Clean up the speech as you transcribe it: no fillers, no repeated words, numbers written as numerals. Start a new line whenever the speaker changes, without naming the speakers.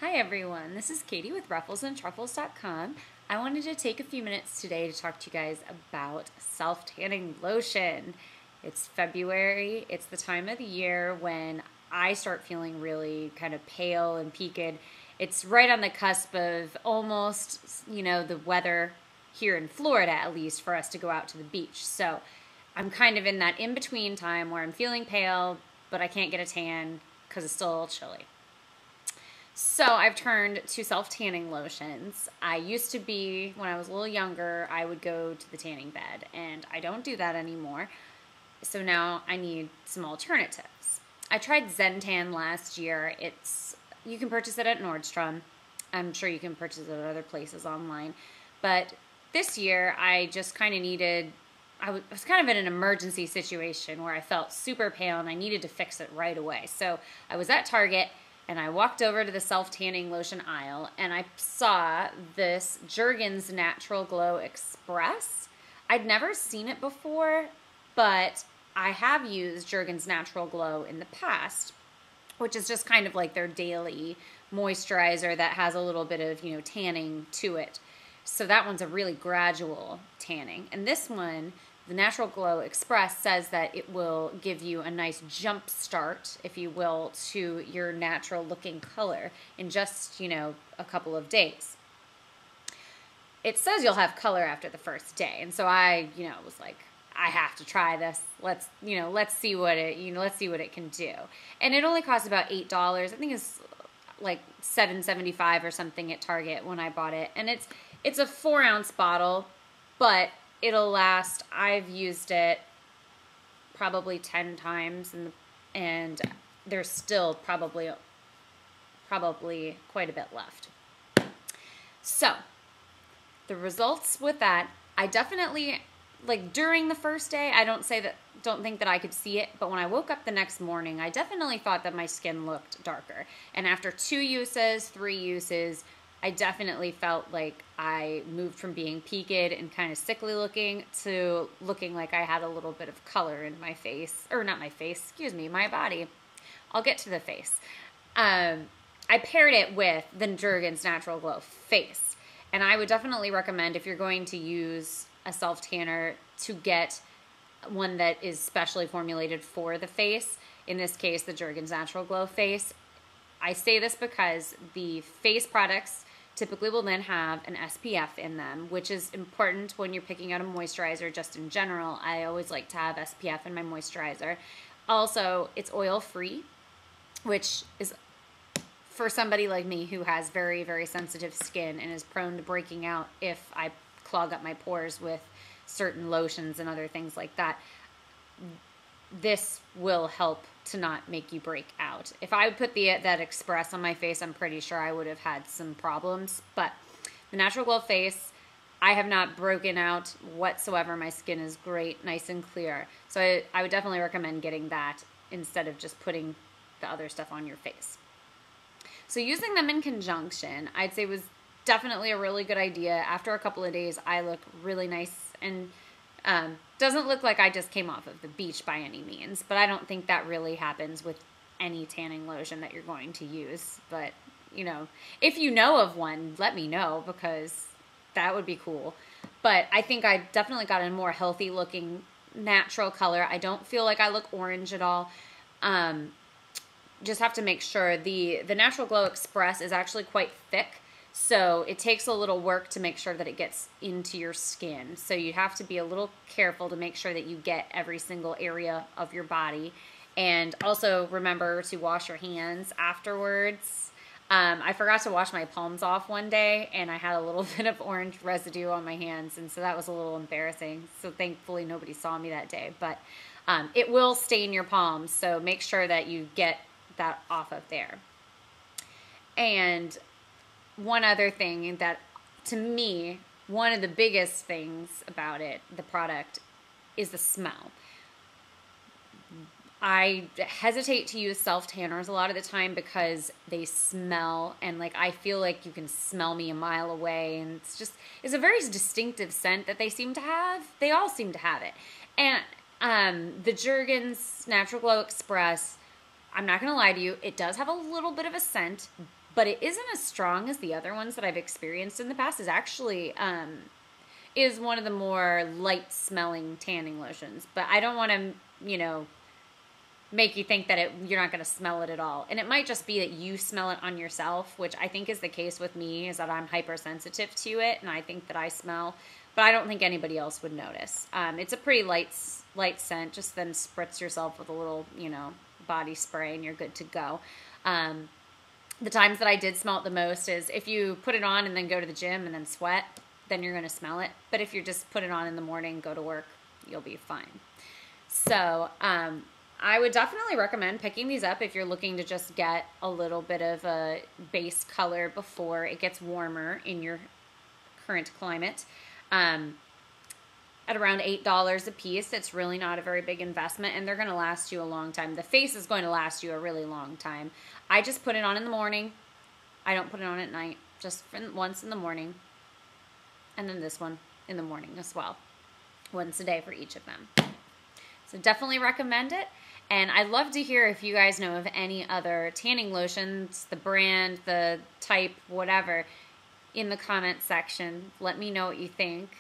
Hi everyone, this is Katie with rufflesandtruffles.com. I wanted to take a few minutes today to talk to you guys about self-tanning lotion. It's February, it's the time of the year when I start feeling really kind of pale and peaked. It's right on the cusp of almost, the weather here in Florida, at least, for us to go out to the beach. So I'm kind of in that in-between time where I'm feeling pale, but I can't get a tan because it's still a little chilly. So I've turned to self-tanning lotions. I used to be, when I was a little younger, I would go to the tanning bed, and I don't do that anymore. So now I need some alternatives. I tried Zentan last year. You can purchase it at Nordstrom. I'm sure you can purchase it at other places online. But this year I just kind of needed, I was kind of in an emergency situation where I felt super pale and I needed to fix it right away. So I was at Target and I walked over to the self-tanning lotion aisle and I saw this Jergens Natural Glow Express. I'd never seen it before, but I have used Jergens Natural Glow in the past, which is just kind of like their daily moisturizer that has a little bit of, tanning to it. So that one's a really gradual tanning. And this one, the Natural Glow Express, says that it will give you a nice jump start, if you will, to your natural looking color in just, a couple of days. It says you'll have color after the first day. And so I, was like, I have to try this. Let's see what it can do. And it only cost about $8. I think it's like $7.75 or something at Target when I bought it. And it's a 4-ounce bottle, but it'll last. I've used it probably 10 times, and there's still probably quite a bit left. So the results with that, I definitely, like, during the first day, I don't think that I could see it, but when I woke up the next morning, I definitely thought that my skin looked darker. And after 2 uses, 3 uses, I definitely felt like I moved from being peaked and kind of sickly looking to looking like I had a little bit of color in my face, or not my face, excuse me, my body. I'll get to the face. I paired it with the Jergens Natural Glow Face, and I would definitely recommend, if you're going to use a self-tanner, to get one that is specially formulated for the face. In this case, the Jergens Natural Glow Face. I say this because the face products typically will then have an SPF in them, which is important when you're picking out a moisturizer. Just in general, I always like to have SPF in my moisturizer. Also, it's oil-free, which is, for somebody like me who has very, very sensitive skin and is prone to breaking out if I clog up my pores with certain lotions and other things like that, this will help to not make you break out. If I would put that Express on my face, I'm pretty sure I would have had some problems. But the Natural Glow Face, I have not broken out whatsoever. My skin is great, nice and clear. So I would definitely recommend getting that instead of just putting the other stuff on your face. So using them in conjunction, I'd say, was definitely a really good idea. After a couple of days, I look really nice and doesn't look like I just came off of the beach by any means, but I don't think that really happens with any tanning lotion that you're going to use. But, if you know of one, let me know, because that would be cool. But I think I definitely got a more healthy looking natural color. I don't feel like I look orange at all. Just have to make sure the Natural Glow Express is actually quite thick. So it takes a little work to make sure that it gets into your skin. So you have to be a little careful to make sure that you get every single area of your body. And also remember to wash your hands afterwards. I forgot to wash my palms off one day, and I had a little bit of orange residue on my hands, and so that was a little embarrassing. So thankfully nobody saw me that day. But it will stain your palms, so make sure that you get that off of there. And one other thing that, to me, one of the biggest things about it, the product, is the smell. I hesitate to use self-tanners a lot of the time because they smell, and I feel like you can smell me a mile away, and it's a very distinctive scent that they seem to have. They all seem to have it. And the Jergens Natural Glow Express, I'm not going to lie to you, it does have a little bit of a scent, but it isn't as strong as the other ones that I've experienced in the past. Is actually is one of the more light smelling tanning lotions, but I don't want to, make you think that you're not going to smell it at all. And it might just be that you smell it on yourself, which I think is the case with me, is that I'm hypersensitive to it, and I think that I smell, but I don't think anybody else would notice. It's a pretty light scent. Just then spritz yourself with a little, body spray, and you're good to go. The times that I did smell it the most is if you put it on and then go to the gym and then sweat, then you're going to smell it. But if you just put it on in the morning, go to work, you'll be fine. So, I would definitely recommend picking these up if you're looking to just get a little bit of a base color before it gets warmer in your current climate. At around $8 a piece, it's really not a very big investment, and they're going to last you a long time. The face is going to last you a really long time. I just put it on in the morning. I don't put it on at night, just once in the morning, and then this one in the morning as well. Once a day for each of them. So definitely recommend it. And I'd love to hear if you guys know of any other tanning lotions, the brand, the type, whatever, in the comment section. Let me know what you think.